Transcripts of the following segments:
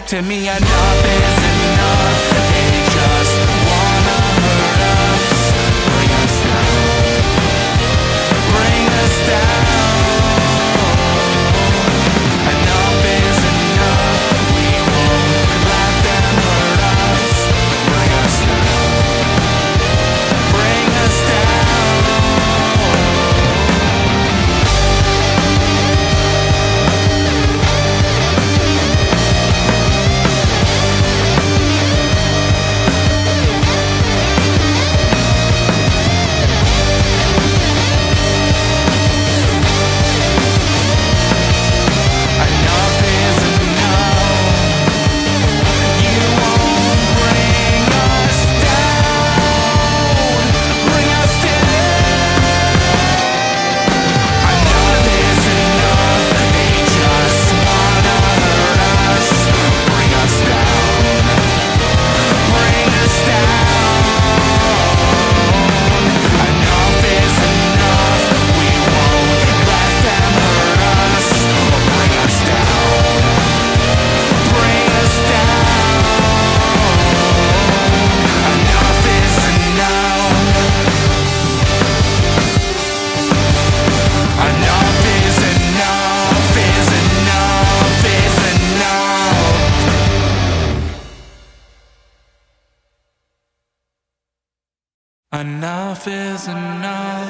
back to me. Enough is enough. They just wanna hurt us. Bring us down. Bring us down. Enough is enough. We won't let them hurt us. Bring us down. Bring us down. Enough is enough.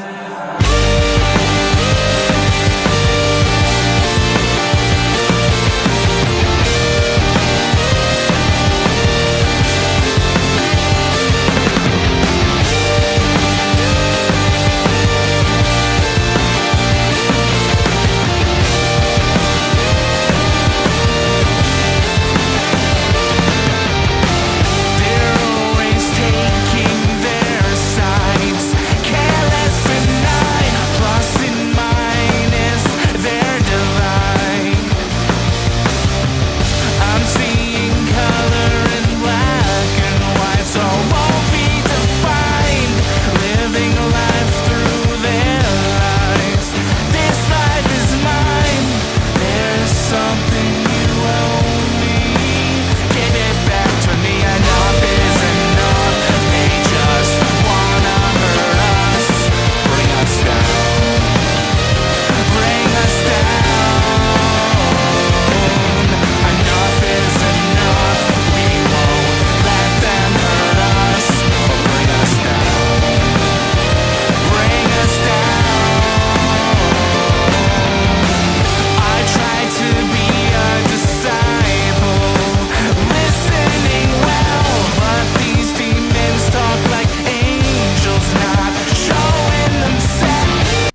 They're always taking their sides, careless and nine, plus and minus their divide. I'm seeing color in black and white, so won't be defined, living life through their lives. This life is mine. There's something you owe me. Give it back to me. Enough is enough. They just wanna hurt us. Bring us down. Bring us down. Enough is enough. We won't let them hurt us. Bring us down. Bring us down. I tried to be a disciple, listening well, but these demons talk like angels, not showing themselves.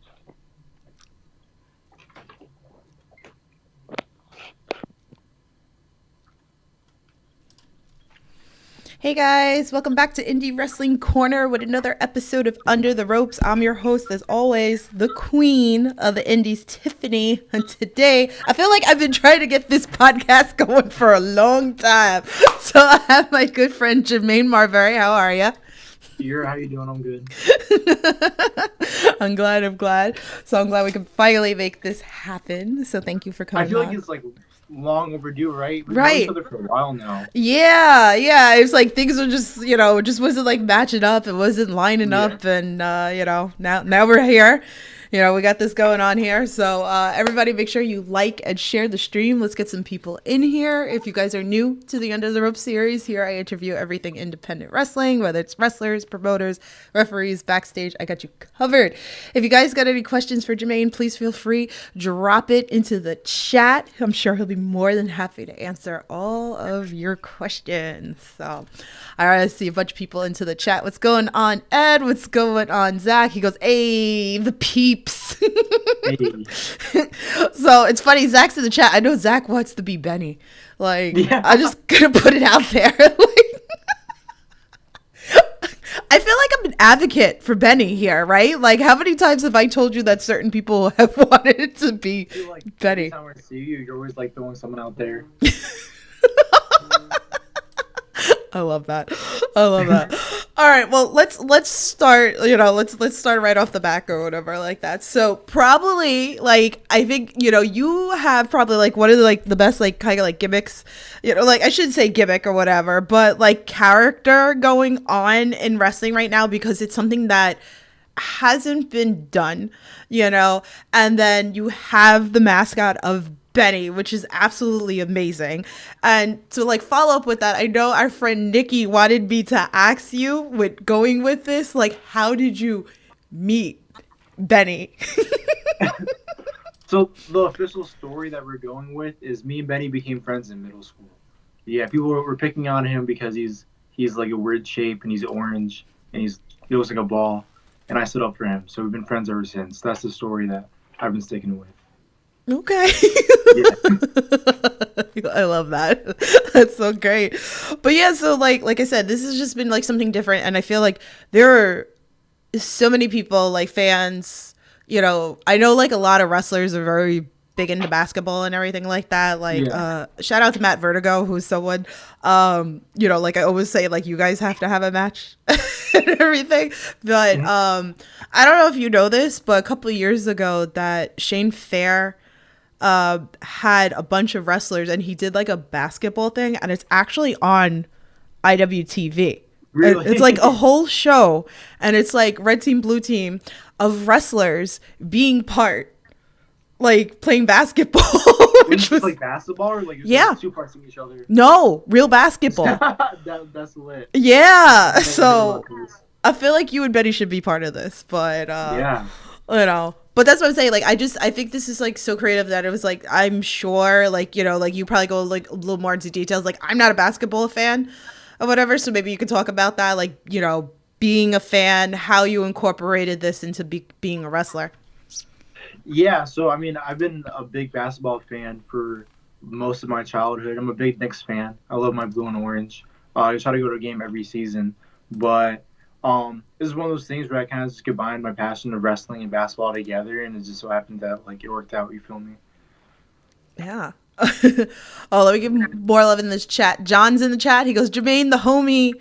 Hey guys, welcome back to Indie Wrestling Corner with another episode of Under the Ropes. I'm your host, as always, the queen of the indies, Tiffany. And today, I feel like I've been trying to get this podcast going for a long time. So I have my good friend, Jermaine Marbury. How are you? How you doing? I'm good. I'm glad. So I'm glad we can finally make this happen. So thank you for coming I feel on. like it's like long overdue, right? We've known Right. each other for a while now. Yeah. It was like things were just, it just wasn't like matching up. It wasn't lining up. And, now we're here. We got this going on here. So everybody make sure you like and share the stream. Let's get some people in here. If you guys are new to the Under the Rope series, here I interview everything independent wrestling, whether it's wrestlers, promoters, referees, backstage. I got you covered. If you guys got any questions for Jermaine, please feel free. Drop it into the chat. I'm sure he'll be more than happy to answer all of your questions. So I already see a bunch of people into the chat. What's going on, Ed? What's going on, Zach? He goes, hey, the peeps. Hey. So it's funny, Zach's in the chat. I know Zach wants to be Benny. Like, Yeah. I'm just gonna put it out there. I feel like I'm an advocate for Benny here, right? Like, how many times have I told you that certain people have wanted to be I feel like Benny? every time I see you, you're always like throwing someone out there. I love that. I love that. All right, well, let's start, let's start right off the back or whatever like that. So probably like I think, you have probably like one of the like the best like kind of like gimmicks, like I shouldn't say gimmick or whatever, but like character going on in wrestling right now because it's something that hasn't been done, and then you have the mascot of Benny, which is absolutely amazing. And to like follow up with that, I know our friend Nikki wanted me to ask you with going with this, like, how did you meet Benny? So the official story that we're going with is me and Benny became friends in middle school. Yeah, people were picking on him because he's like a weird shape and he's orange and he looks like a ball. And I stood up for him. So we've been friends ever since. That's the story that I've been sticking with. Okay. Yeah. I love that. That's so great. But yeah, so like I said, this has just been like something different, and I feel like there are so many people, like fans, I know like a lot of wrestlers are very big into basketball and everything like that. Like shout out to Matt Vertigo, who's someone like I always say, like, you guys have to have a match and everything. But I don't know if you know this, but a couple of years ago that Shane Fair had a bunch of wrestlers and he did like a basketball thing, and it's actually on IWTV. Really? It's like a whole show, and it's like red team, blue team of wrestlers being part, like playing basketball. Which was like basketball, or like two parts of each other? No, real basketball. That's lit. Yeah. So I feel like you and Betty should be part of this, but yeah. But that's what I'm saying. Like, I think this is like so creative that it was like, I'm sure like, like you probably go like a little more into details. Like, I'm not a basketball fan or whatever. So maybe you could talk about that. Like, being a fan, how you incorporated this into being a wrestler. Yeah. So, I mean, I've been a big basketball fan for most of my childhood. I'm a big Knicks fan. I love my blue and orange. I try to go to a game every season, but this is one of those things where I kind of just combined my passion of wrestling and basketball together, and it just so happened that like it worked out. You feel me? Yeah. Oh, let me give more love in this chat. John's in the chat. He goes, Jermaine, the homie,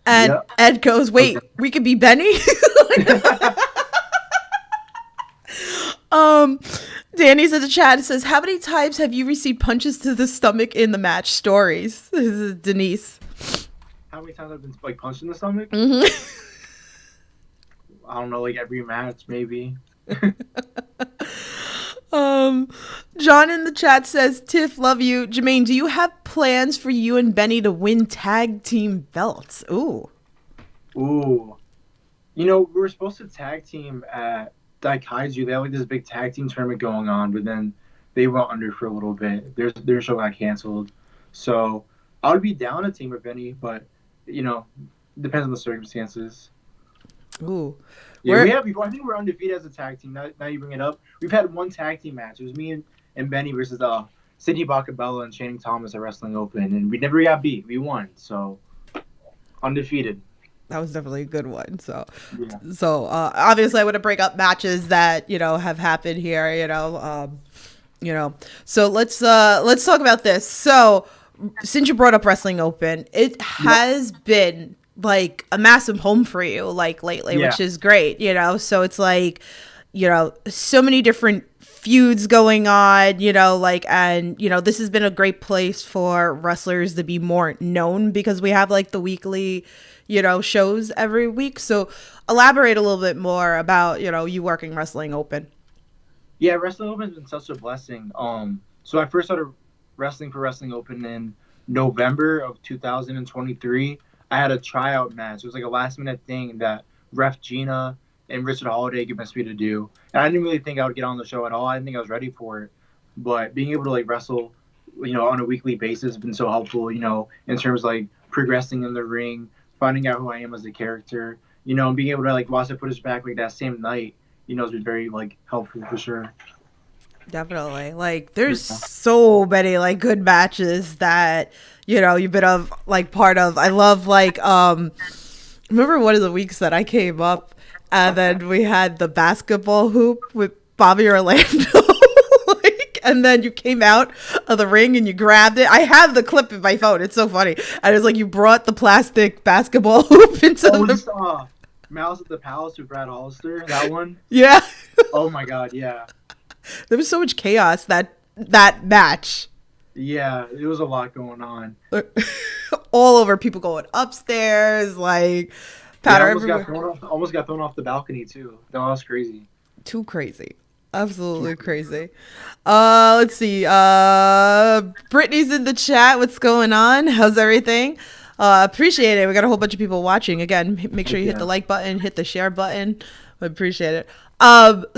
and Ed goes, wait, okay. We could be Benny. Danny's in the chat. It says, how many times have you received punches to the stomach in the match? Stories. This is Denise. How many times I've been like punched in the stomach? Mm-hmm. I don't know, like every match maybe. John in the chat says, Tiff, love you. Jermaine, do you have plans for you and Benny to win tag team belts? Ooh. We were supposed to tag team at Daikaiju. They had like this big tag team tournament going on, but then they went under for a little bit. Their show got canceled. So I would be down to team with Benny, but depends on the circumstances. Ooh. Yeah, I think we're undefeated as a tag team. Now you bring it up. We've had one tag team match. It was me and Benny versus Sidney Bacabella and Channing Thomas at Wrestling Open, and we never got beat. We won, so undefeated. That was definitely a good one. So, yeah. So obviously I want to bring up matches that have happened here. So let's talk about this. So since you brought up Wrestling Open, it has been like a massive home for you like lately, which is great, so it's like, so many different feuds going on, and this has been a great place for wrestlers to be more known because we have like the weekly, shows every week. So elaborate a little bit more about, you working Wrestling Open. Yeah, Wrestling Open has been such a blessing. So I first started wrestling for Wrestling Open in November of 2023. I had a tryout match. It was like a last-minute thing that Ref Gina and Richard Holiday convinced me to do. And I didn't really think I would get on the show at all. I didn't think I was ready for it. But being able to like wrestle, on a weekly basis has been so helpful, in terms of like progressing in the ring, finding out who I am as a character, and being able to like watch the footage back like that same night, has been very like helpful for sure. Definitely. Like there's so many like good matches that you've been part of. I love remember one of the weeks that I came up and then we had the basketball hoop with Bobby Orlando and and then you came out of the ring and you grabbed it. I have the clip in my phone. It's so funny. And it's like you brought the plastic basketball hoop into the Mouse at the Palace with Brad Hollister. That one. Yeah. Oh my God, yeah. There was so much chaos that match. Yeah, it was a lot going on. All over, people going upstairs, like powder everywhere. Almost got thrown off the balcony too. That was crazy. Too crazy. Absolutely crazy. Let's see. Brittany's in the chat. What's going on? How's everything? Appreciate it. We got a whole bunch of people watching. Again, make sure you hit the like button, hit the share button. I appreciate it.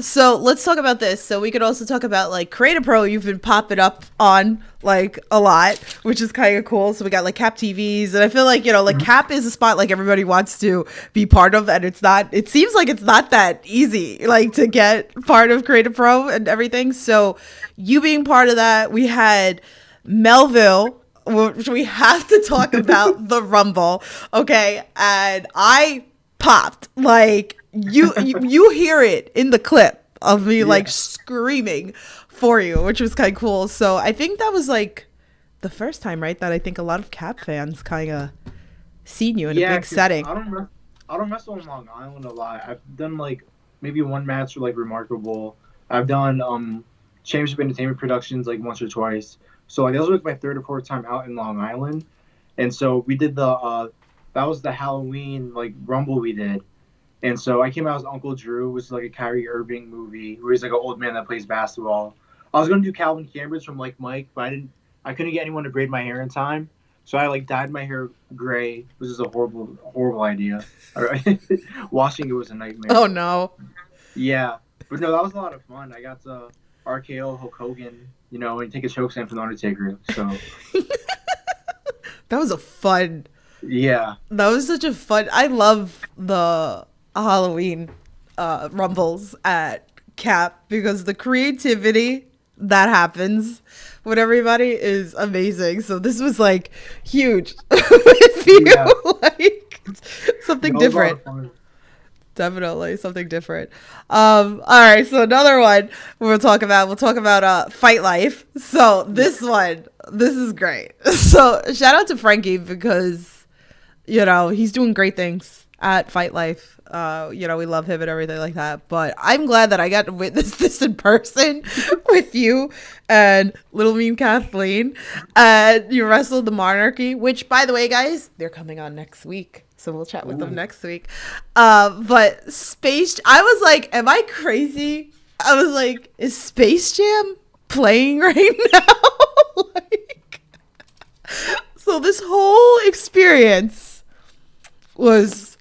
So let's talk about this. So we could also talk about like Creator Pro. You've been popping up on like a lot, which is kind of cool. So we got like Cap TVs, and I feel like, you know, like Cap is a spot like everybody wants to be part of, and it seems like it's not that easy like to get part of Creator Pro and everything. So you being part of that, we had Melville, which we have to talk about the Rumble. Okay. And I popped like, you hear it in the clip of me like screaming for you, which was kind of cool. So I think that was like the first time, right, that I think a lot of Cap fans kind of seen you in a big setting. I don't wrestle on Long Island a lot. I've done like maybe one match for like Remarkable. I've done Championship Entertainment Productions like once or twice. So like that was like my third or fourth time out in Long Island, and so we did that was the Halloween like Rumble we did. And so I came out as Uncle Drew, which is like a Kyrie Irving movie where he's like an old man that plays basketball. I was gonna do Calvin Cambridge from Like Mike, but I couldn't get anyone to braid my hair in time. So I like dyed my hair gray, which is a horrible idea. Washing it was a nightmare. Oh no. Yeah. But no, that was a lot of fun. I got to RKO Hulk Hogan, you know, and take a chokeslam from The Undertaker. So that was a fun. Yeah. That was such a fun. I love the Halloween Rumbles at Cap because the creativity that happens with everybody is amazing. So this was like huge with you. Yeah. Like something different. Definitely something different. All right, so another one we'll talk about Fight Life. So this is great. So shout out to Frankie because, you know, he's doing great things at Fight Life. You know, we love him and everything like that. But I'm glad that I got to witness this in person with you and Little Mean Kathleen. And you wrestled the Monarchy, which, by the way, guys, they're coming on next week. So we'll chat with them next week. But I was like, am I crazy? I was like, is Space Jam playing right now? Like, so this whole experience was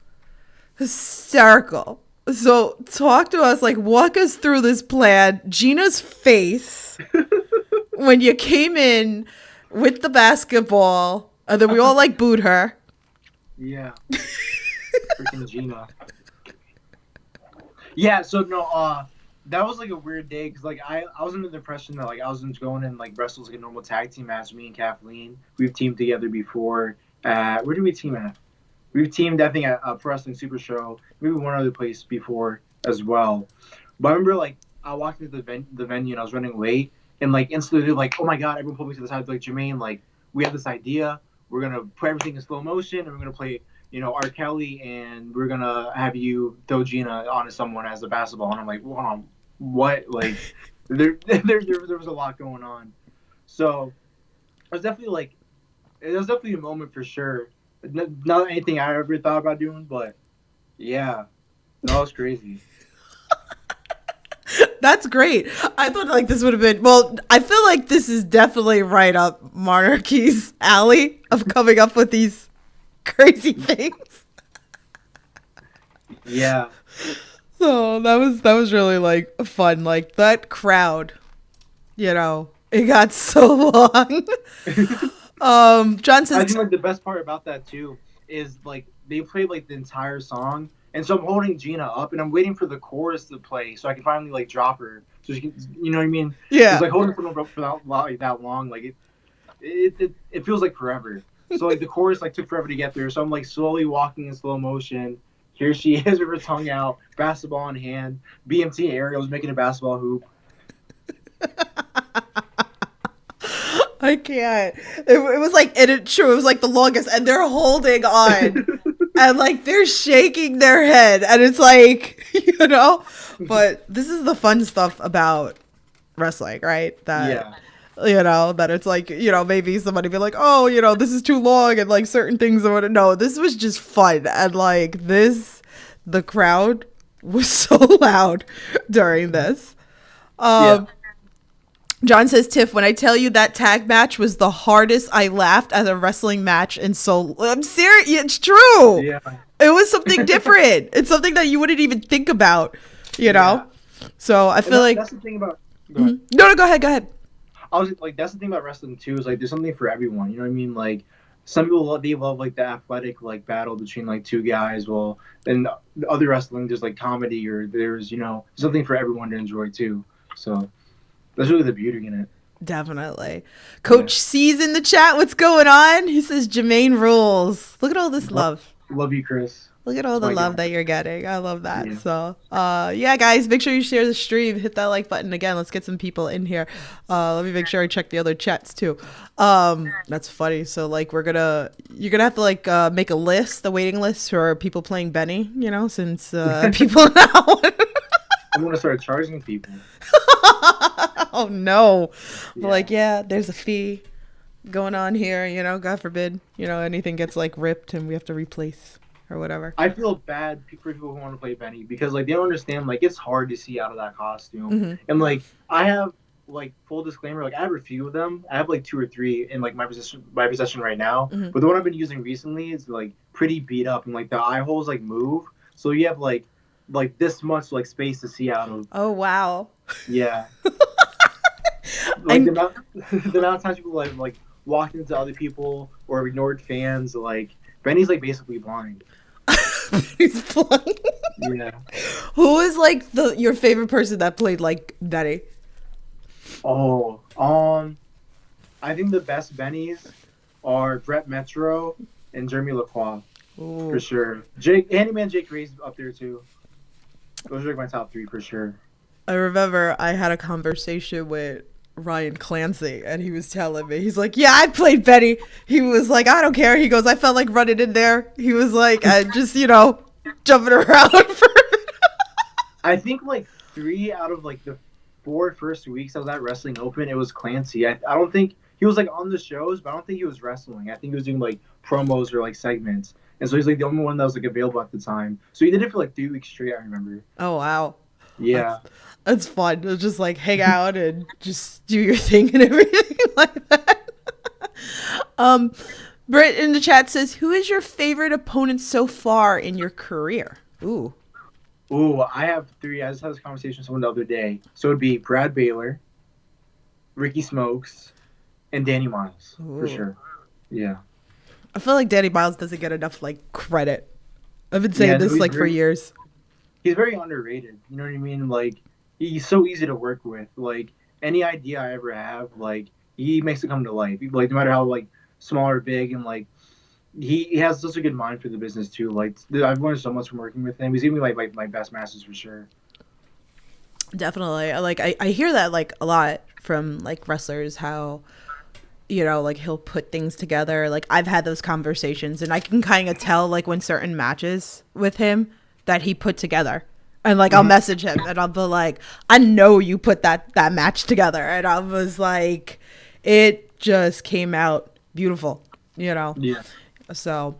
hysterical. So talk to us, like walk us through this plan. Gina's face when you came in with the basketball, and then we all like booed her. Yeah. Freaking Gina. Yeah, so no, that was like a weird day because like I was under the impression that like I was going in like wrestle like a normal tag team match. Me and Kathleen, we've teamed together before. Where did we team at? We've teamed, I think, at Pro Wrestling Super Show, maybe one other place before as well. But I remember like I walked into the venue and I was running late, and like instantly they're like, oh my god, everyone pulled me to the side, like, Jermaine, like we have this idea. We're going to put everything in slow motion, and we're going to play, you know, R. Kelly, and we're going to have you throw Gina onto someone as a basketball. And I'm like, hold on, what? Like, there was a lot going on. So it was definitely a moment for sure. Not anything I ever thought about doing, but yeah, that was crazy. That's great. I thought like this would have been, well, I feel like this is definitely right up Monarchy's alley of coming up with these crazy things. Yeah. So that was really like fun. Like that crowd, you know, it got so long. John says, I think like the best part about that too is like they played like the entire song. And so I'm holding Gina up, and I'm waiting for the chorus to play so I can finally like drop her, so she can, you know what I mean? Yeah. It's like holding for that long, like it feels like forever. So like the chorus like took forever to get there. So I'm like slowly walking in slow motion. Here she is with her tongue out, basketball in hand. BMT Ariel's making a basketball hoop. I can't. It was like, and it true. It was like the longest, and they're holding on, and like they're shaking their head, and it's like, you know. But this is the fun stuff about wrestling, right? That you know, that it's like, you know, maybe somebody be like, oh, you know, this is too long, and like certain things or no, this was just fun, and like the crowd was so loud during this. John says, Tiff, when I tell you that tag match was the hardest I laughed at a wrestling match in so... I'm serious. It's true. Yeah. It was something different. It's something that you wouldn't even think about, you know? So I feel like... That's the thing about... No, go ahead. I was like, that's the thing about wrestling, too, is like there's something for everyone. You know what I mean? Like, some people love like the athletic like battle between like two guys. Well, then the other wrestling, there's like comedy or there's, you know, something for everyone to enjoy, too. So... That's really the beauty in it. Definitely. Coach C's in the chat. What's going on? He says Jermaine rules. Look at all this love. Love you, Chris. Look at all the love that you're getting. I love that. Yeah. So, yeah, guys, make sure you share the stream. Hit that like button again. Let's get some people in here. Let me make sure I check the other chats too. That's funny. So, like, you're gonna have to like make a list, a waiting list for people playing Benny. You know, since people now. I'm gonna start charging people. Oh no. Yeah. Like, yeah, there's a fee going on here, you know, God forbid, you know, anything gets like ripped and we have to replace or whatever. I feel bad for people who want to play Benny because like they don't understand, like it's hard to see out of that costume. And like I have like full disclaimer, like I have a few of them. I have like 2 or 3 in like my possession right now. But the one I've been using recently is like pretty beat up and like the eye holes like move. So you have like this much like space to see out of. Oh wow. Yeah. Like the amount of times people like walked into other people or ignored fans, like Benny's like basically blind. He's blind. Yeah. Who is like your favorite person that played like Benny? Oh, I think the best Bennies are Brett Metro and Jeremy LaCroix. For sure. Handyman Jake Ray's up there too. Those are like my top 3 for sure. I remember I had a conversation with Ryan Clancy and he was telling me, he's like, yeah, I played Benny. He was like, I don't care. He goes, I felt like running in there. He was like, I just, you know, jumping around for a minute. I think like 3 out of like the 4 first weeks I was at Wrestling Open, it was Clancy. I don't think he was like on the shows, but I don't think he was wrestling. I think he was doing like promos or like segments. And so he's like the only one that was like available at the time. So he did it for like 3 weeks straight, I remember. Oh, wow. Yeah. That's fun. It'll just like hang out and just do your thing and everything like that. Britt in the chat says, who is your favorite opponent so far in your career? Ooh, I have 3. I just had this conversation with someone the other day. So it would be Brad Baylor, Ricky Smokes, and Danny Miles. For sure. Yeah. I feel like Danny Miles doesn't get enough like credit. I've been saying this like for years. He's very underrated. You know what I mean? Like, he's so easy to work with. Like, any idea I ever have, like, he makes it come to life. Like, no matter how, like, small or big, and, like, he has such a good mind for the business, too. Like, I've learned so much from working with him. He's giving me, like, my best masters for sure. Definitely. Like, I hear that, like, a lot from, like, wrestlers, how, you know, like, he'll put things together. Like, I've had those conversations, and I can kind of tell, like, when certain matches with him that he put together. And like I'll message him and I'll be like, I know you put that match together. And I was like, it just came out beautiful, you know? Yeah. So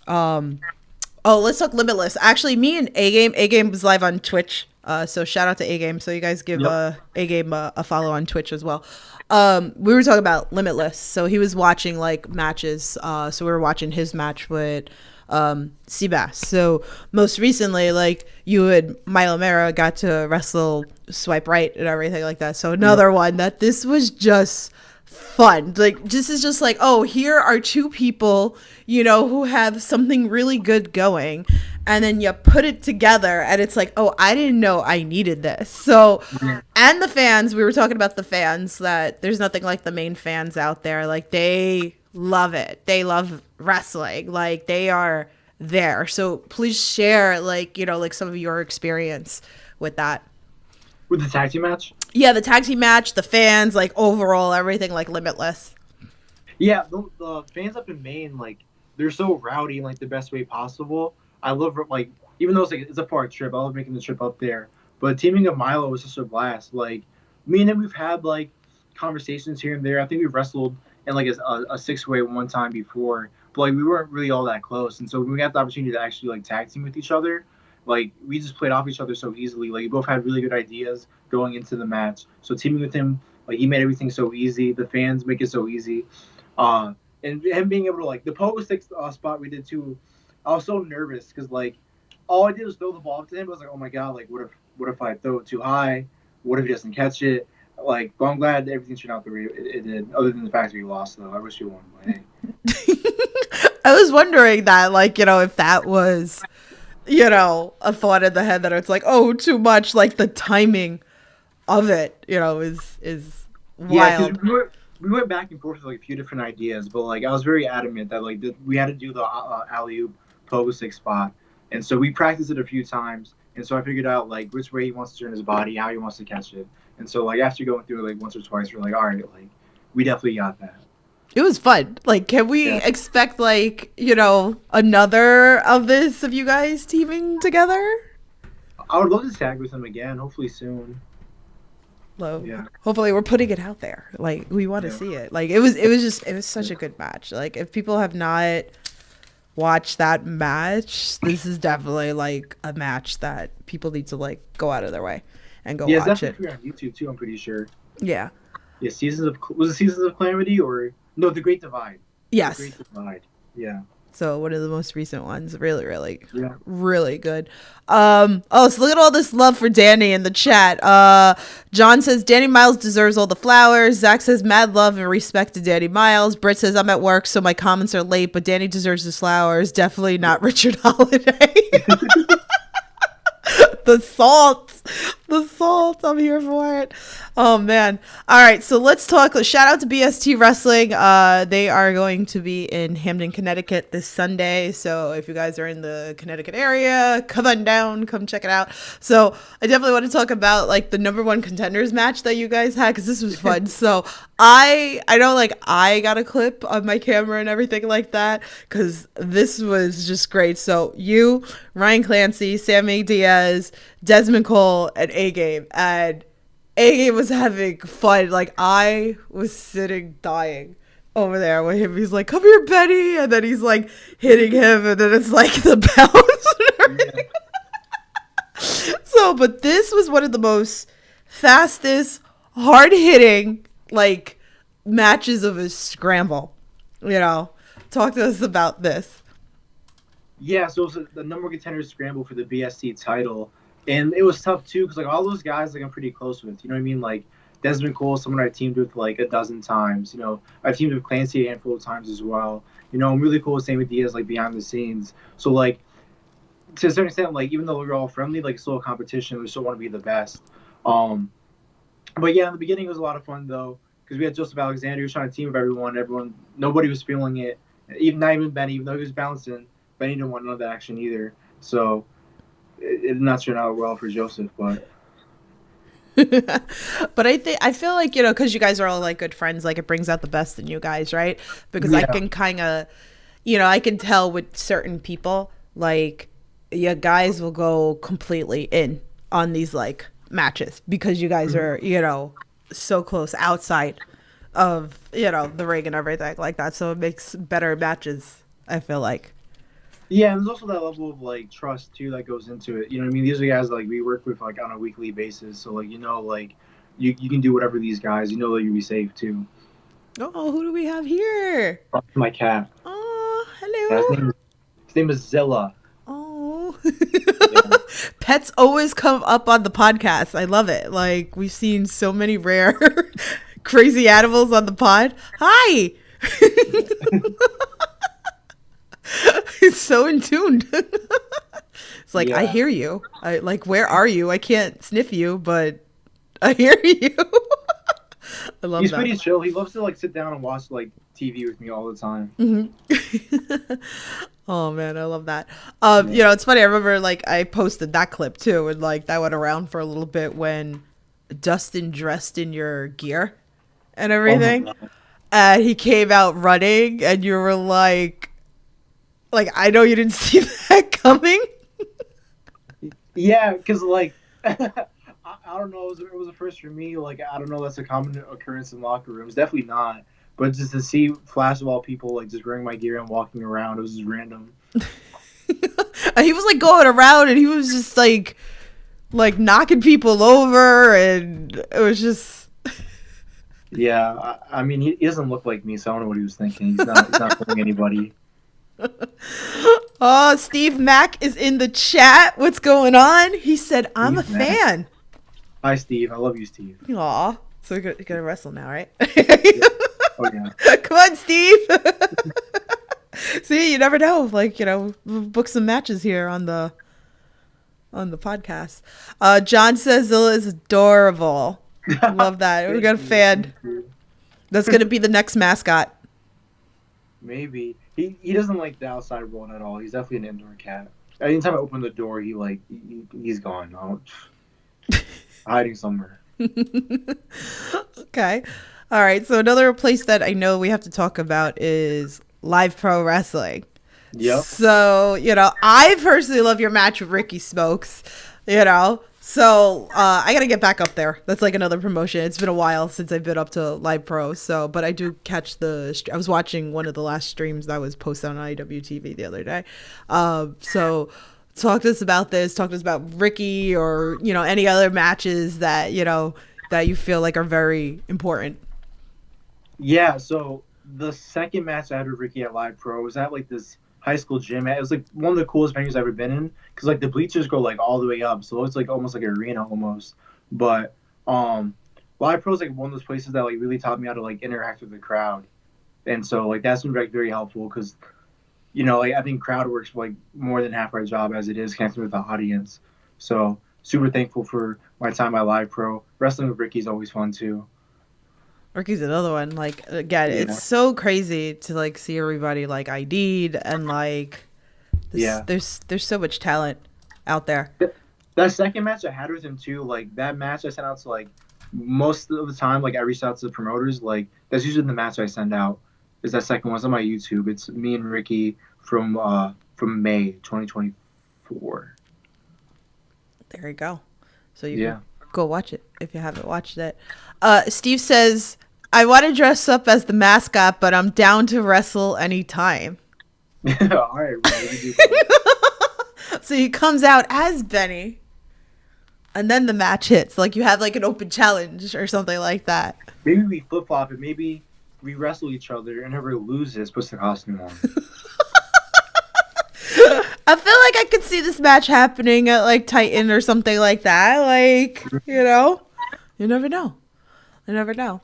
let's talk Limitless. Actually, me and A-Game was live on Twitch. So shout out to A-Game. So you guys give A-Game a follow on Twitch as well. We were talking about Limitless. So he was watching like matches. So we were watching his match with Seabass. So most recently, like you and Milo Mera got to wrestle Swipe Right and everything like that. So another one that this was just fun. Like this is just like, oh, here are 2 people, you know, who have something really good going, and then you put it together and it's like, oh, I didn't know I needed this. So and the fans, we were talking about the fans, that there's nothing like the main fans out there. Like they love it. They love wrestling. Like they are there. So please share, like, you know, like some of your experience with that. With the tag team match? Yeah, the tag team match, the fans, like overall everything, like Limitless. Yeah, the fans up in Maine, like, they're so rowdy in like the best way possible. I love like even though it's a far trip, I love making the trip up there. But teaming up Milo was such a blast. Like me and him, we've had like conversations here and there. I think we've wrestled in like a 6-way one time before, but like we weren't really all that close. And so when we got the opportunity to actually like tag team with each other, like we just played off each other so easily. Like we both had really good ideas going into the match. So teaming with him, like he made everything so easy. The fans make it so easy. Uh, and him being able to like the pogo stick spot we did too. I was so nervous because like all I did was throw the ball up to him. I was like, oh my god, like what if I throw it too high? What if he doesn't catch it? Like, but I'm glad everything turned out the way it did. Other than the fact that we lost, though, I wish we won. But hey. I was wondering that, like, if that was, a thought in the head that it's like, oh, too much, like the timing of it, is Yeah, wild. because we went back and forth with like a few different ideas, but like I was very adamant that like we had to do the alley oop pogo stick spot, and so we practiced it a few times, and so I figured out like which way he wants to turn his body, how he wants to catch it, and so like after going through it like once or twice, we're like, all right, like we definitely got that. It was fun. Like, can we expect, like, another of you guys teaming together? I would love to tag with him again, hopefully soon. Yeah. Hopefully we're putting it out there. Like, we want to see it. Like, it was such a good match. Like, if people have not watched that match, this is definitely like a match that people need to like go out of their way and go watch it. Yeah, on YouTube too, I'm pretty sure. Yeah. Yeah, was it Seasons of Calamity or no, The Great Divide? Yes. The Great Divide. Yeah. So one of the most recent ones. Really, really, yeah. really good. So look at all this love for Danny in the chat. John says Danny Miles deserves all the flowers. Zach says mad love and respect to Danny Miles. Britt says I'm at work, so my comments are late, but Danny deserves his flowers. Definitely not Richard Holiday. The salt, I'm here for it. Oh man. All right, so let's talk. Shout out to BST Wrestling. They are going to be in Hamden, Connecticut this Sunday, so if you guys are in the Connecticut area, come on down, come check it out. So I definitely want to talk about like the number one contenders match that you guys had, because this was fun. So I know, like, I got a clip on my camera and everything like that, because this was just great. So you, Ryan Clancy, Sammy Diaz, Desmond Cole, and A-Game. And A-Game was having fun. Like, I was sitting dying over there with him. He's like, come here, Betty. And then he's like hitting him. And then it's like the bounce. Yeah. So, but this was one of the most fastest, hard-hitting, like, matches of a scramble. Talk to us about this. Yeah, so it was the number one contenders scramble for the BSC title. And it was tough, too, because, like, all those guys, like, I'm pretty close with. You know what I mean? Like, Desmond Cole, someone I teamed with, like, a dozen times. I teamed with Clancy a handful of times as well. I'm really cool with Sammy Diaz, like, behind the scenes. So, like, to a certain extent, like, even though we're all friendly, like, it's still a competition. We still want to be the best. But, yeah, in the beginning, it was a lot of fun, though, because we had Joseph Alexander. He was trying to team with everyone. Nobody was feeling it. Not even Benny, even though he was bouncing. Benny didn't want none of that action either. So it did not turn out well for Joseph, but but I feel like, because you guys are all like good friends, like it brings out the best in you guys, right? Because I can kind of, I can tell with certain people, like, you guys will go completely in on these like matches because you guys are, so close outside of, the ring and everything like that. So it makes better matches, I feel like. Yeah, and there's also that level of like trust too that goes into it. You know what I mean? These are guys like we work with like on a weekly basis, so like like you can do whatever these guys. That you'll be safe too. Oh, who do we have here? My cat. Oh, hello. Yeah, his name is Zilla. Oh, yeah. Pets always come up on the podcast. I love it. Like, we've seen so many rare, crazy animals on the pod. Hi. He's so in tune. It's like, I hear you. I like, where are you? I can't sniff you, but I hear you. I love He's that. pretty chill. He loves to like sit down and watch like TV with me all the time. Mm-hmm. Oh man, I love that. It's funny. I remember like I posted that clip too, and like that went around for a little bit when Dustin dressed in your gear and everything. and he came out running, and you were like, I know you didn't see that coming. Yeah, because like I don't know, it was a first for me. Like I don't know, that's a common occurrence in locker rooms. Definitely not. But just to see flash of all people like just wearing my gear and walking around, it was just random. And he was like going around, and he was just like knocking people over, and it was just. Yeah, I mean he doesn't look like me, so I don't know what he was thinking. He's not fooling anybody. Oh, Steve Mack is in the chat. What's going on? He said, "I'm Steve a Mack. fan." Hi, Steve. I love you, Steve. Aw. So you're gonna wrestle now, right? Yeah. Oh yeah. Come on, Steve. See, you never know. Like, book some matches here on the podcast. John says Zilla is adorable. Love that. We got a fan. That's gonna be the next mascot. Maybe he doesn't like the outside world at all. He's definitely an indoor cat. Anytime I open the door, he's gone. Hiding somewhere. Okay. All right. So another place that I know we have to talk about is live pro wrestling. Yep. So, I personally love your match with Ricky Smokes, So I got to get back up there. That's like another promotion. It's been a while since I've been up to live pro. So, but I do catch I was watching one of the last streams that was posted on IWTV the other day. So talk to us about this. Talk to us about Ricky or, any other matches that, that you feel like are very important. Yeah. So the second match I had with Ricky at Live Pro was at like this high school gym. It was like one of the coolest venues I've ever been in because like the bleachers go like all the way up, so it's like almost like an arena almost. But Live Pro is like one of those places that like really taught me how to like interact with the crowd, and so like that's been like very helpful because I think crowd work's like more than half our job as it is connecting with the audience. So super thankful for my time at Live Pro. Wrestling with Ricky's always fun too. Ricky's another one. Like, again, it's so crazy to like see everybody like ID'd and like there's so much talent out there. That second match I had with him too, like that match I sent out to like most of the time, like I reached out to the promoters, like that's usually the match I send out. Is that second one? It's on my YouTube. It's me and Ricky from May 2024. There you go. So you can go watch it if you haven't watched it. Steve says, I want to dress up as the mascot, but I'm down to wrestle anytime. All right. So he comes out as Benny, and then the match hits. Like you have like an open challenge or something like that. Maybe we flip flop it. Maybe we wrestle each other, and whoever loses puts the costume on. I feel like I could see this match happening at like Titan or something like that. Like, you never know. You never know.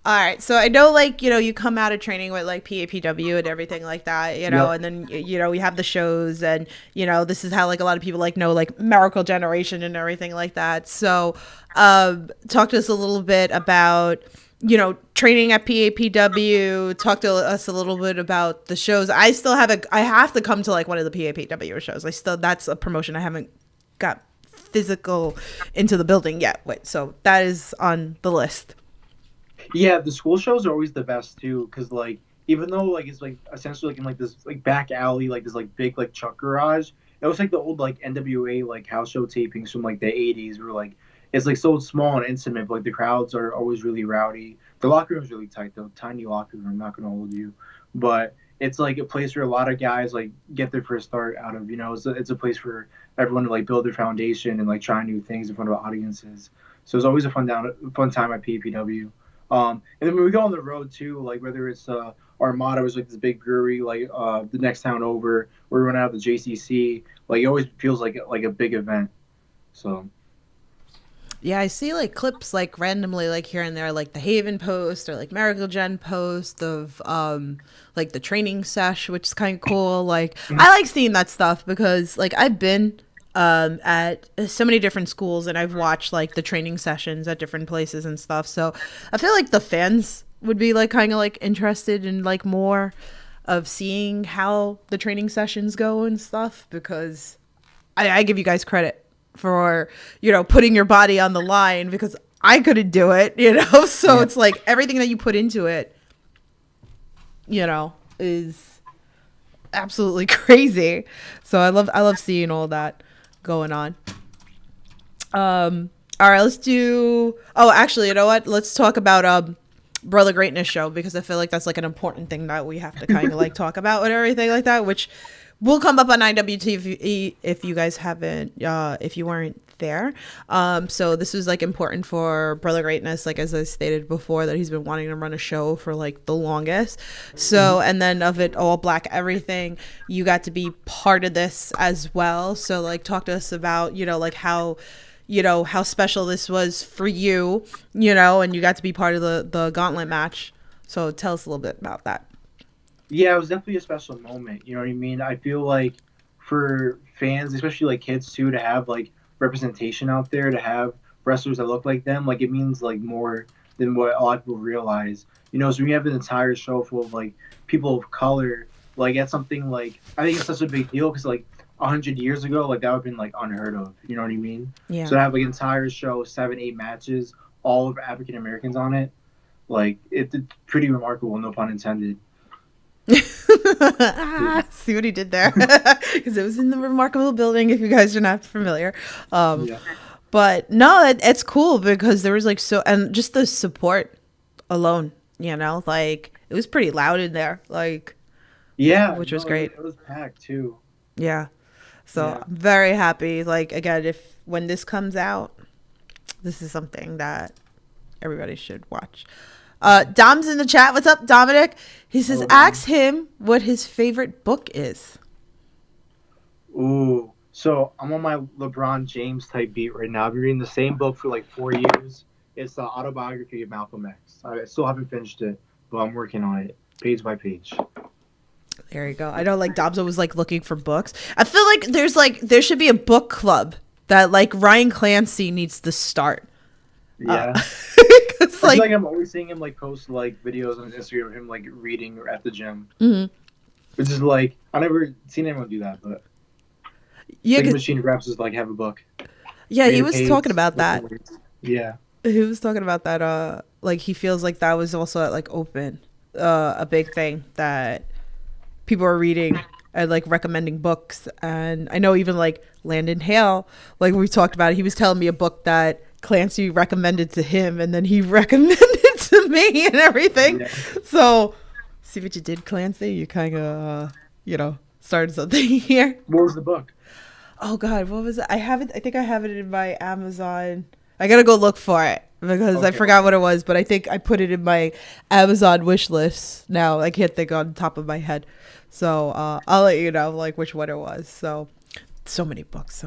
All right. So I know like, you come out of training with like PAPW and everything like that, and then, we have the shows and, this is how like a lot of people like know like Miracle Generation and everything like that. So talk to us a little bit about, training at PAPW. Talk to us a little bit about the shows. I have to come to like one of the PAPW shows. That's a promotion I haven't got physical into the building yet. So that is on the list. Yeah, the school shows are always the best too, because like even though like it's like essentially like in like this like back alley, like this like big like truck garage, it was like the old like NWA like house show tapings from like the 80s where like it's like so small and intimate, but like the crowds are always really rowdy. The locker room's really tight though, tiny locker room, I'm not gonna hold you, but it's like a place where a lot of guys like get their first start out of, it's a place for everyone to like build their foundation and like try new things in front of audiences. So it's always a fun time at PAPW. And then when we go on the road too, like whether it's Armada was like this big brewery, like the next town over, or we run out of the JCC, like it always feels like a big event. So yeah, I see like clips like randomly like here and there, like the Haven post or like Miracle Gen post of like the training sesh, which is kind of cool. Like I like seeing that stuff because like I've been at so many different schools and I've watched like the training sessions at different places and stuff. So I feel like the fans would be like kind of like interested in like more of seeing how the training sessions go and stuff, because I give you guys credit for, putting your body on the line because I couldn't do it, so it's like everything that you put into it is absolutely crazy. So I love seeing all that going on. All right, let's do. Oh, actually, you know what? Let's talk about Brother Greatness show, because I feel like that's like an important thing that we have to kind of like talk about and everything like that, which will come up on IWTV if you guys haven't, if you weren't there. So this was like important for Brother Greatness, like as I stated before, that he's been wanting to run a show for like the longest. So, and then of it all black everything, you got to be part of this as well. So like talk to us about, like how special this was for you, and you got to be part of the gauntlet match. So tell us a little bit about that. Yeah, it was definitely a special moment. You know what I mean? I feel like for fans, especially like kids too, to have like representation out there, to have wrestlers that look like them, like it means like more than what a lot of people realize. So we have an entire show full of like people of color. Like that's something like I think it's such a big deal because like 100 years ago, like that would have been like unheard of. You know what I mean? Yeah. So to have like an entire show, 7-8 matches, all of African Americans on it, like it's pretty remarkable. No pun intended. See what he did there, because it was in the Remarkable building, if you guys are not familiar. But no, it's cool because there was like and just the support alone, like it was pretty loud in there, like which was great. It was packed too. Yeah, so I'm very happy. Like again, when this comes out, this is something that everybody should watch. Dom's in the chat. What's up, Dominic? He says, ask him what his favorite book is. Ooh. So I'm on my LeBron James type beat right now. I've been reading the same book for like 4 years. It's the autobiography of Malcolm X. I still haven't finished it, but I'm working on it page by page. There you go. I know like Dom's always like looking for books. I feel like there should be a book club that like Ryan Clancy needs to start. Yeah. I feel like I'm always seeing him like post like videos on Instagram of him like reading at the gym. Mm-hmm. Which is like I never seen anyone do that, but yeah, like Machine Raps is like have a book. Yeah, he was talking about that. Yeah, he was talking about that. Like he feels like that was also at like Open, a big thing that people are reading and like recommending books. And I know even like Landon Hale, like we talked about it, he was telling me a book that Clancy recommended to him, and then he recommended to me and everything. Yeah. So see what you did, Clancy. You kind of started something here. What was the book? Oh God, what was it? I think I have it in my Amazon. I gotta go look for it because I forgot what it was, but I think I put it in my Amazon wish list now. I can't think on top of my head, so I'll let you know like which one it was. So many books.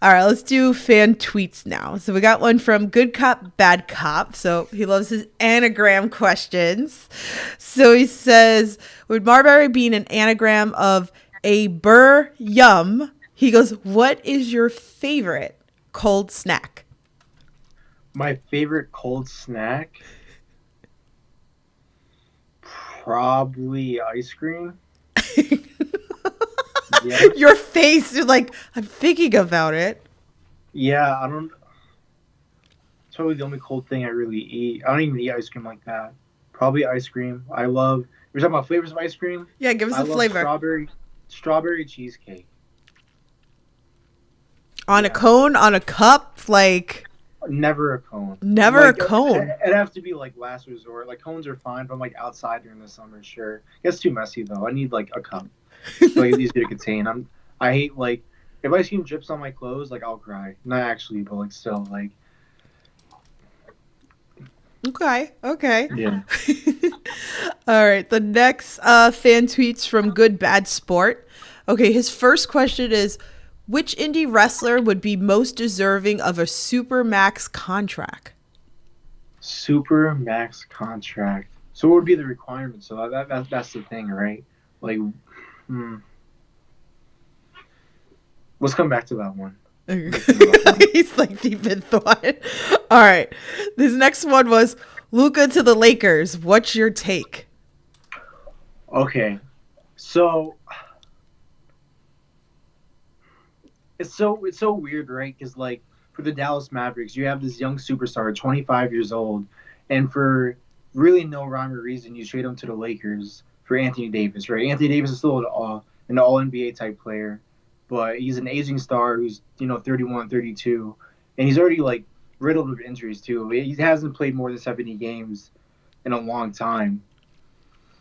All right, let's do fan tweets now. So we got one from Good Cop, Bad Cop. So he loves his anagram questions. So he says, would Marbury be an anagram of a burr yum? He goes, what is your favorite cold snack? My favorite cold snack? Probably ice cream. Yeah. Your face, you're like, I'm thinking about it. Yeah, it's probably the only cold thing I really eat. I don't even eat ice cream like that. Probably ice cream. We're talking about flavors of ice cream? Yeah, give us a flavor. Strawberry cheesecake. On a cone? On a cup? Like... Never a cone. Never a cone. It'd have to be like last resort. Like cones are fine, but I'm like outside during the summer, sure. It gets too messy though. I need like a cup. So like, it's easy to contain. I hate like if ice cream drips on my clothes, like I'll cry. Not actually, but like still like. Okay. Yeah. All right. The next fan tweets from Good Bad Sport. Okay, his first question is, which indie wrestler would be most deserving of a super max contract? Super max contract. So what would be the requirement? So that's the thing, right? Like. Let's come back to that one. He's like deep in thought. All right. This next one was Luka to the Lakers. What's your take? Okay. So it's so weird, right? Because like for the Dallas Mavericks, you have this young superstar, 25 years old, and for really no rhyme or reason you trade him to the Lakers for Anthony Davis, right? Anthony Davis is still an all NBA type player, but he's an aging star who's 31, 32, and he's already like riddled with injuries too. He hasn't played more than 70 games in a long time.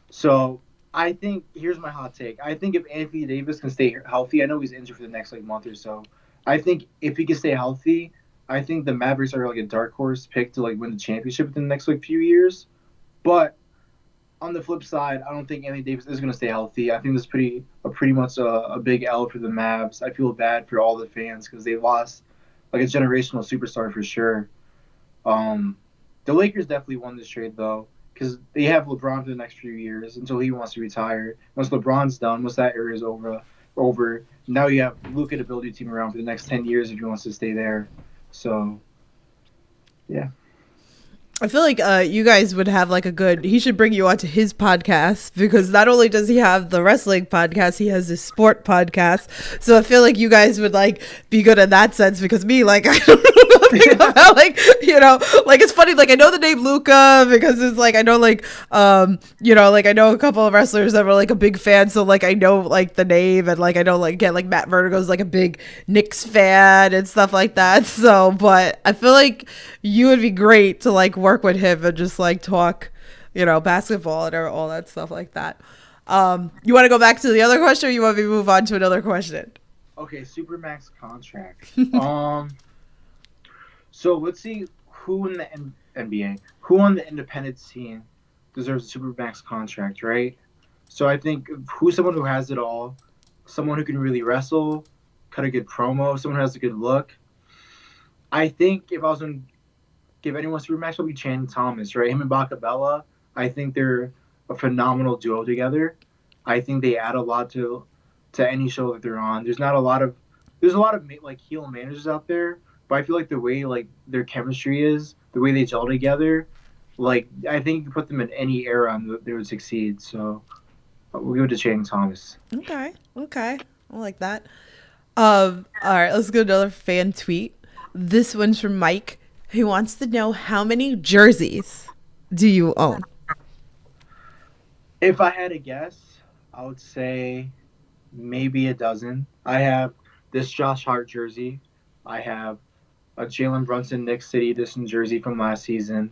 So I think here's my hot take. I think if Anthony Davis can stay healthy, I know he's injured for the next like month or so. I think if he can stay healthy, I think the Mavericks are like a dark horse pick to like win the championship within the next like few years. But on the flip side, I don't think Anthony Davis is going to stay healthy. I think this is pretty much a big L for the Mavs. I feel bad for all the fans because they lost like a generational superstar for sure. The Lakers definitely won this trade though, because they have LeBron for the next few years until he wants to retire. Once LeBron's done, once that era is over, now you have Luka to build your team around for the next 10 years if he wants to stay there. So, yeah. I feel like you guys would have like he should bring you onto his podcast, because not only does he have the wrestling podcast, he has his sport podcast. So I feel like you guys would like be good in that sense, because me, like, I don't know nothing about like, like it's funny, like I know the name Luca because it's like, I know like, like I know a couple of wrestlers that were like a big fan. So like, I know like the name, and like, I know like, like Matt Vertigo's like a big Knicks fan and stuff like that. So, but I feel like you would be great to like work with him and just like talk, basketball and all that stuff like that. You want to go back to the other question, or you want me to move on to another question? Okay, Supermax contract. So let's see who in the NBA, who on the independent scene deserves a Supermax contract, right? So I think who's someone who has it all, someone who can really wrestle, cut a good promo, someone who has a good look. I think if I was going to give anyone Supermax, it'll be Channing Thomas, right? Him and Bacabella, I think they're a phenomenal duo together. I think they add a lot to any show that they're on. There's a lot of like heel managers out there, but I feel like the way like their chemistry is, the way they gel together, like I think you can put them in any era and they would succeed. So we'll give it to Channing Thomas. Okay, I like that. All right, let's go to another fan tweet. This one's from Mike, who wants to know, how many jerseys do you own? If I had to guess, I would say maybe a dozen. I have this Josh Hart jersey. I have a Jalen Brunson Knicks City Edition jersey from last season.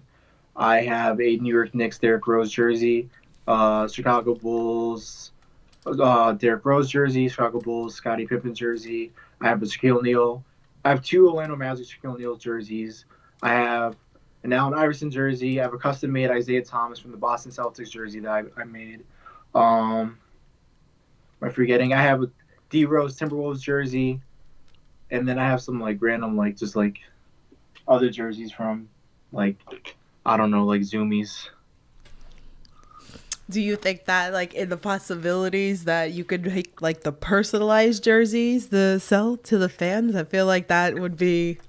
I have a New York Knicks Derrick Rose jersey, Chicago Bulls Derrick Rose jersey, Chicago Bulls Scottie Pippen jersey. I have a Shaquille O'Neal. I have two Orlando Magic Shaquille O'Neal jerseys. I have an Allen Iverson jersey. I have a custom-made Isaiah Thomas from the Boston Celtics jersey that I made. Am I forgetting? I have a D Rose Timberwolves jersey, and then I have some like random like just like other jerseys from like I don't know, like Zoomies. Do you think that like in the possibilities that you could make like the personalized jerseys to sell to the fans? I feel like that would be,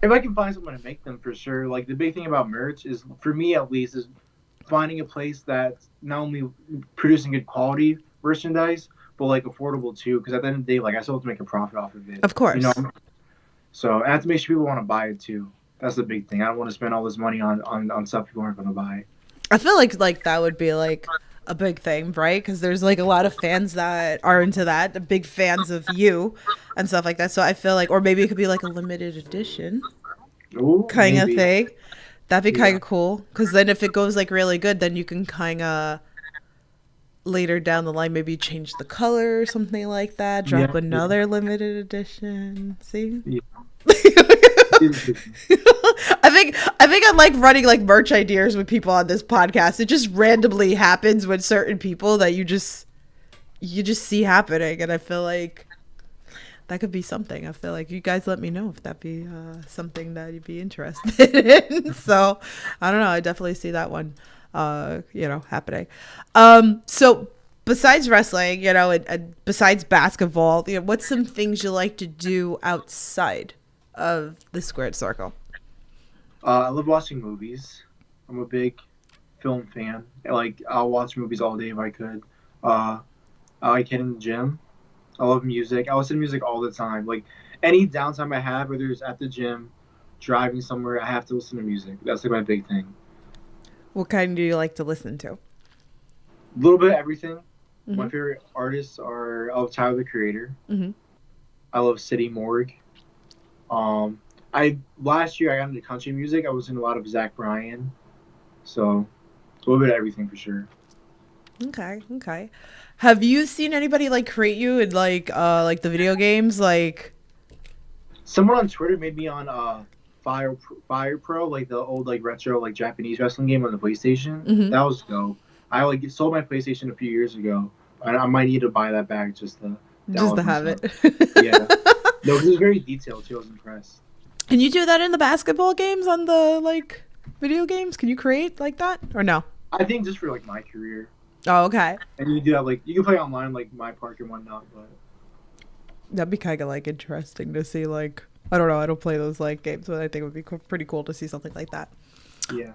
if I can find someone to make them, for sure. Like the big thing about merch is, for me at least, is finding a place that's not only producing good quality merchandise, but like affordable too. Because at the end of the day, like I still have to make a profit off of it. of course. So I have to make sure people want to buy it too. That's the big thing. I don't want to spend all this money on stuff people aren't going to buy. I feel like that would be like a big thing, right? Because there's like a lot of fans that are into that, the big fans of you and stuff like that. So I feel like, or maybe it could be like a limited edition kind of thing. That'd be kind of cool. Because then if it goes like really good, then you can kind of later down the line maybe change the color or something like that. Drop another limited edition. See? Yeah. I think I like running like merch ideas with people on this podcast. It just randomly happens with certain people that you just see happening, and I feel like that could be something. I feel like you guys let me know if that'd be something that you'd be interested in. So I don't know. I definitely see that one, happening. So besides wrestling, and besides basketball, what's some things you like to do outside of the squared circle? I love watching movies. I'm a big film fan. I'll watch movies all day if I could. I like hitting the gym. I love music. I listen to music all the time. Like any downtime I have, whether it's at the gym, driving somewhere, I have to listen to music. That's like my big thing. What kind do you like to listen to? A little bit of everything. Mm-hmm. My favorite artists are I love Tyler the Creator. Mm-hmm. I love City Morgue. I last year I got into country music. I was in a lot of Zach Bryan. So a little bit of everything for sure. Okay, okay. Have you seen anybody like create you in like the video games? Like, Someone on Twitter made me on Fire Pro, like the old like retro like Japanese wrestling game on the PlayStation. Mhm. That was dope. I like sold my PlayStation a few years ago. I might need to buy that back just to just download to have it. myself. Yeah. No, 'cause it was very detailed too. I was impressed. Can you do that in the basketball games on the like video games? Can you create like that or no? I think just for like my career, Oh, okay. and you do have like you can play online like My Park and whatnot, but That'd be kind of like interesting to see. Like, I don't know. I don't play those like games, but I think it would be pretty cool to see something like that. yeah.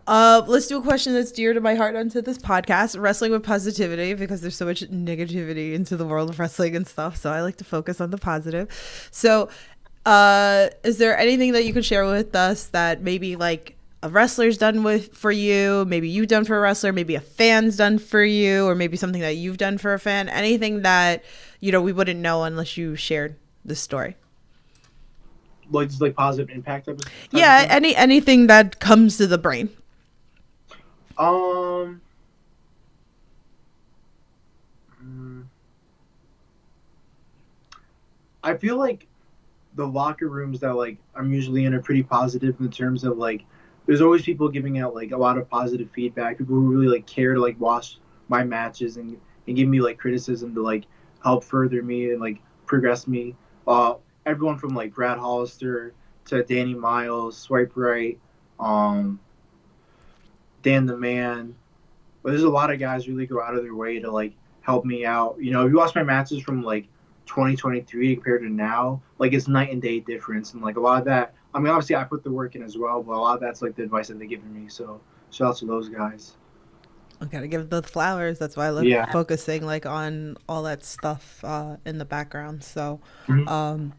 Let's do a question that's dear to my heart onto this podcast, wrestling with positivity, because there's so much negativity into the world of wrestling and stuff. So I like to focus on the positive. So, is there anything that you could share with us that maybe like a wrestler's done with for you, maybe you've done for a wrestler, maybe a fan's done for you, or maybe something that you've done for a fan? Anything that, you know, we wouldn't know unless you shared the story. Like just like positive impact type of Yeah, thing? anything that comes to the brain. Mm, I feel like the locker rooms that like I'm usually in are pretty positive in terms of like there's always people giving out like a lot of positive feedback. People who really like care to like watch my matches and give me like criticism to like help further me and like progress me. Everyone from like Brad Hollister to Danny Miles, Swipe Right, um, Dan the Man. But there's a lot of guys really go out of their way to like help me out. You know, if you watch my matches from like 2023 compared to now, like it's night and day difference. And like a lot of that, I mean, obviously I put the work in as well, but a lot of that's like the advice that they've given me. So shout out to those guys. I gotta give the flowers. That's why I love Yeah. focusing like on all that stuff in the background. So Mhm.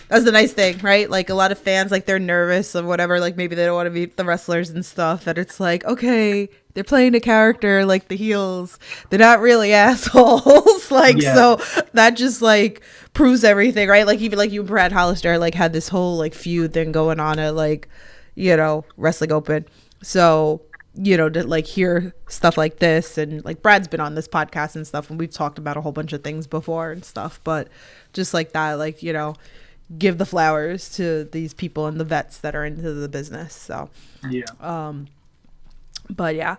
that's the nice thing, right? Like a lot of fans, like they're nervous or whatever. Like maybe they don't want to meet the wrestlers and stuff. And it's like, okay, they're playing a character like the heels. They're not really assholes. Like, Yeah. so that just like proves everything, right? Like even like you and Brad Hollister like had this whole like feud thing going on at like, you know, Wrestling Open. So, you know, to like hear stuff like this, and like Brad's been on this podcast and stuff, and we've talked about a whole bunch of things before and stuff, but just like that, like, you know, give the flowers to these people and the vets that are into the business. So Yeah. but yeah,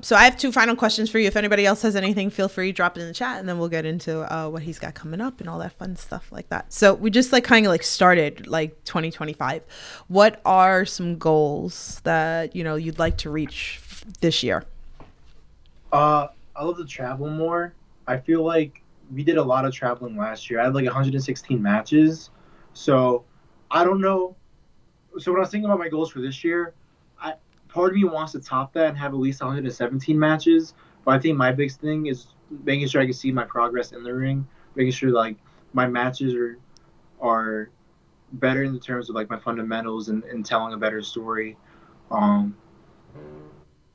so I have two final questions for you. If anybody else has anything, feel free to drop it in the chat, and then we'll get into what he's got coming up and all that fun stuff like that. So we just like kind of like started like 2025. What are some goals that, you know, you'd like to reach this year? I love to travel more. I feel like we did a lot of traveling last year. I had like 116 matches. So I don't know. So when I was thinking about my goals for this year, part of me wants to top that and have at least 117 matches. But I think my biggest thing is making sure I can see my progress in the ring, making sure like my matches are better in the terms of like my fundamentals and telling a better story.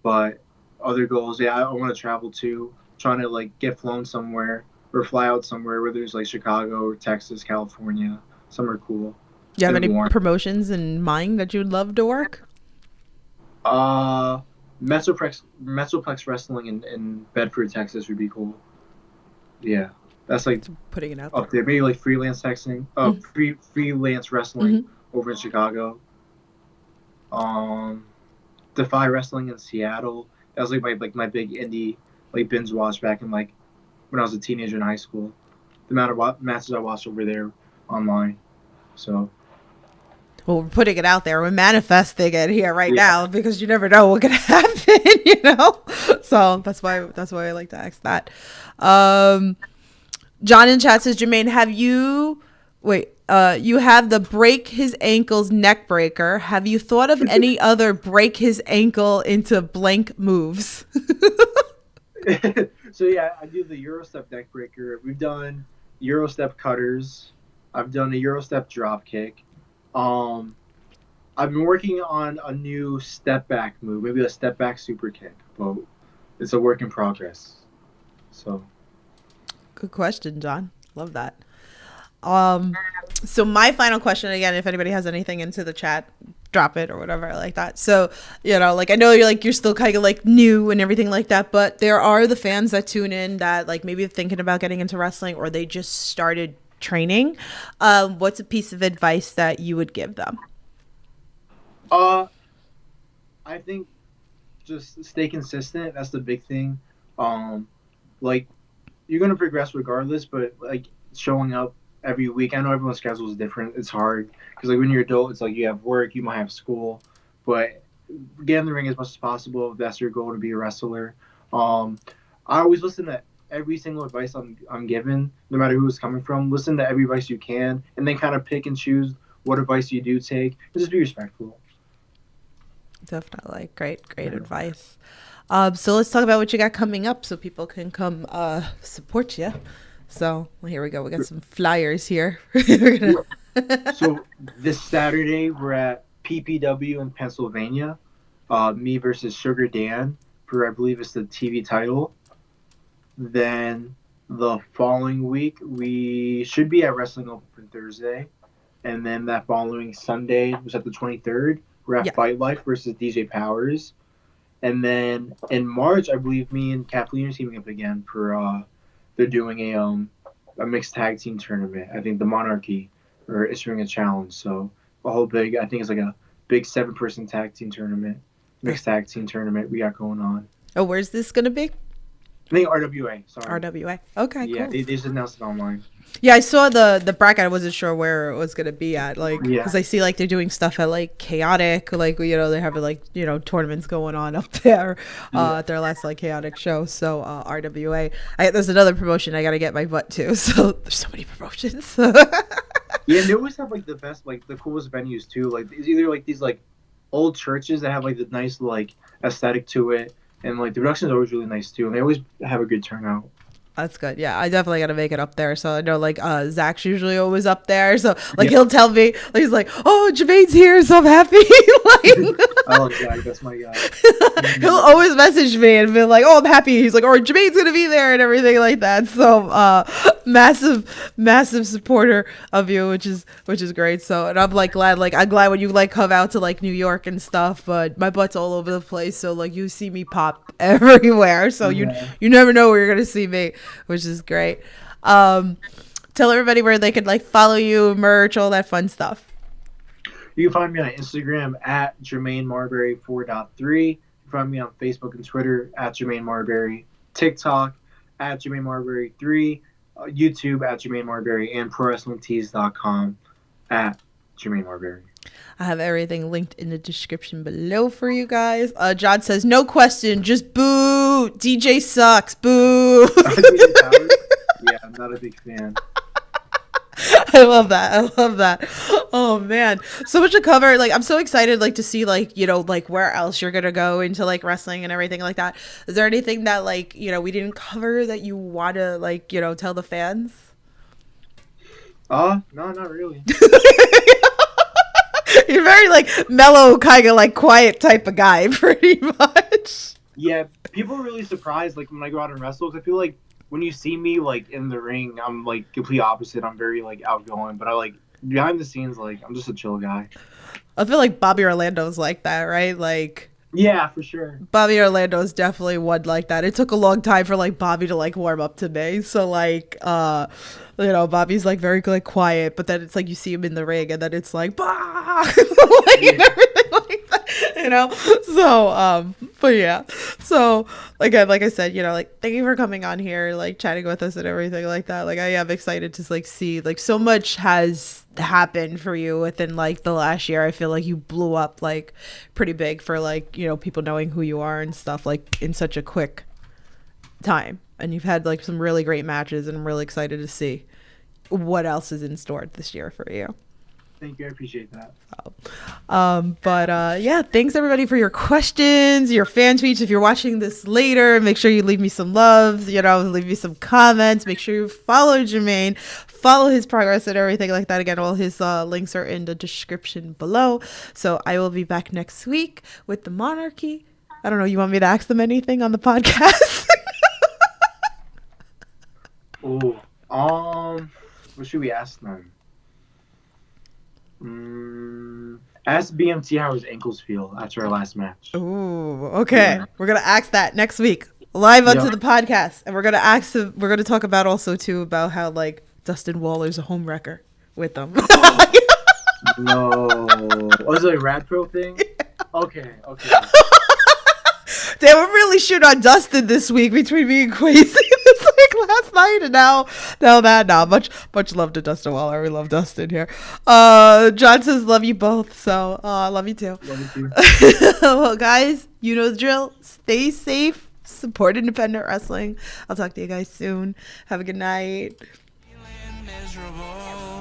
But other goals, yeah, I want to travel too. Trying to like get flown somewhere or fly out somewhere, whether it's like Chicago or Texas, California, somewhere cool. Do you have and any warm. promotions in mind that you would love to work? Metroplex Wrestling in Bedford, Texas would be cool. Yeah, that's like Putting it out up there. Maybe like freelance texting, freelance wrestling over in Chicago. Defy Wrestling in Seattle. That was like my big indie like binge watch back in like when I was a teenager in high school. The amount of matches I watched over there online. So Well, we're putting it out there. We're manifesting it here right now because you never know what could happen, you know? So that's why I like to ask that. John in chat says, Jermaine, you have the break his ankles neck breaker. Have you thought of any other break his ankle into blank moves? so yeah, I do the Eurostep neck breaker. We've done Eurostep cutters. I've done a Eurostep drop kick. I've been working on a new step back move, maybe a step back super kick, but it's a work in progress. So Good question, John. Love that. Um, so my final question again, if anybody has anything into the chat, drop it or whatever like that. So, like I know you're still kind of like new and everything like that, but there are the fans that tune in that like maybe thinking about getting into wrestling or they just started training. What's a piece of advice that you would give them? uh I think just stay consistent. That's the big thing. Um like you're gonna progress regardless, but like showing up every week. I know everyone's schedule is different. It's hard because like when you're adult, it's like you have work, you might have school, but get in the ring as much as possible if that's your goal to be a wrestler. Um, I always listen to every single advice I'm given, no matter who it's coming from. Listen to every advice you can, and then kind of pick and choose what advice you do take, and just be respectful. Definitely. Great advice. So let's talk about what you got coming up so people can come support you. So well, here we go. We got some flyers here. So this Saturday we're at PPW in Pennsylvania. Me versus Sugar Dan for I believe it's the TV title. Then the following week we should be at Wrestling Open Thursday, and then that following Sunday, which is at the 23rd, we're at Fight Life versus DJ Powers, and then in March I believe me and Kathleen are teaming up again for they're doing a mixed tag team tournament. I think the Monarchy are issuing a challenge, so a whole big I think it's like a big 7-person tag team tournament, mixed tag team tournament we got going on. Oh, where's this gonna be? I think RWA. Sorry. RWA. Okay, Yeah, cool. they just announced it online. Yeah, I saw the bracket. I wasn't sure where it was gonna be at, like, Yeah. because I see like they're doing stuff at like Chaotic, like they're having like tournaments going on up there at their last like Chaotic show. So RWA. There's another promotion I gotta get my butt to. So there's so many promotions. Yeah, and they always have like the best, like the coolest venues too. Like it's either like these like old churches that have like the nice like aesthetic to it, and like the production is always really nice too, and they always have a good turnout. That's good. Yeah, I definitely got to make it up there. So I know like Zach's usually always up there. So like he'll tell me, like, he's like, "Oh, Jermaine's here, so I'm happy." Like, I love Zach. That's my guy. he'll always message me and be like, "Oh, I'm happy." He's like, "Oh, Jermaine's gonna be there," and everything like that. So massive supporter of you, which is great. So and I'm glad when you like come out to like New York and stuff. But my butt's all over the place. So like you see me pop everywhere. So you never know where you're gonna see me, which is great. Tell everybody where they could like follow you, merch, all that fun stuff. You can find me on Instagram at Jermaine Marbury 4.3. You can find me on Facebook and Twitter at Jermaine Marbury, TikTok at Jermaine Marbury 3, YouTube at Jermaine Marbury, and ProWrestlingTees.com at Jermaine Marbury. I have everything linked in the description below for you guys. John says, "No question, just boo. DJ sucks. Boo." Yeah, I'm not a big fan. I love that. Oh man, so much to cover. Like I'm so excited like to see like like where else you're gonna go into like wrestling and everything like that. Is there anything that like we didn't cover that you want to like tell the fans? No, not really. You're very like mellow, kind of like quiet type of guy, pretty much. Yeah, people are really surprised like when I go out and wrestle. 'Cause I feel like when you see me like in the ring, I'm like complete opposite. I'm very like outgoing, but I like behind the scenes like I'm just a chill guy. I feel like Bobby Orlando's like that, right? Like yeah, for sure. Bobby Orlando is definitely one like that. It took a long time for like Bobby to like warm up to me. So like Bobby's like very like quiet, but then it's like you see him in the ring and then it's like bah! Like, and everything like that, So but yeah. So again, like I said, like thank you for coming on here, like chatting with us and everything like that. Like I am excited to like see like so much has happened for you within like the last year. I feel like you blew up like pretty big for like people knowing who you are and stuff like in such a quick time, and you've had like some really great matches, and I'm really excited to see what else is in store this year for you. Thank you. I appreciate that. Yeah, thanks everybody for your questions, your fan tweets. If you're watching this later, make sure you leave me some loves, leave me some comments. Make sure you follow Jermaine, follow his progress and everything like that. Again, all his links are in the description below. So I will be back next week with the monarchy. I don't know. You want me to ask them anything on the podcast? Oh, what should we ask them? Ask BMT how his ankles feel after our last match. Ooh, okay. Yeah. We're gonna ask that next week, live onto the podcast, and we're gonna ask him. We're gonna talk about also too about how like Dustin Waller's a home wrecker with them. No, was it a Rad Pro thing? Okay. Damn, we're really shooting on Dustin this week between me and Quasi. It's like last night and now that. Much love to Dustin Waller. We love Dustin here. John says love you both. So love you too. Love you too. Well, guys, you know the drill. Stay safe. Support independent wrestling. I'll talk to you guys soon. Have a good night. Feeling miserable.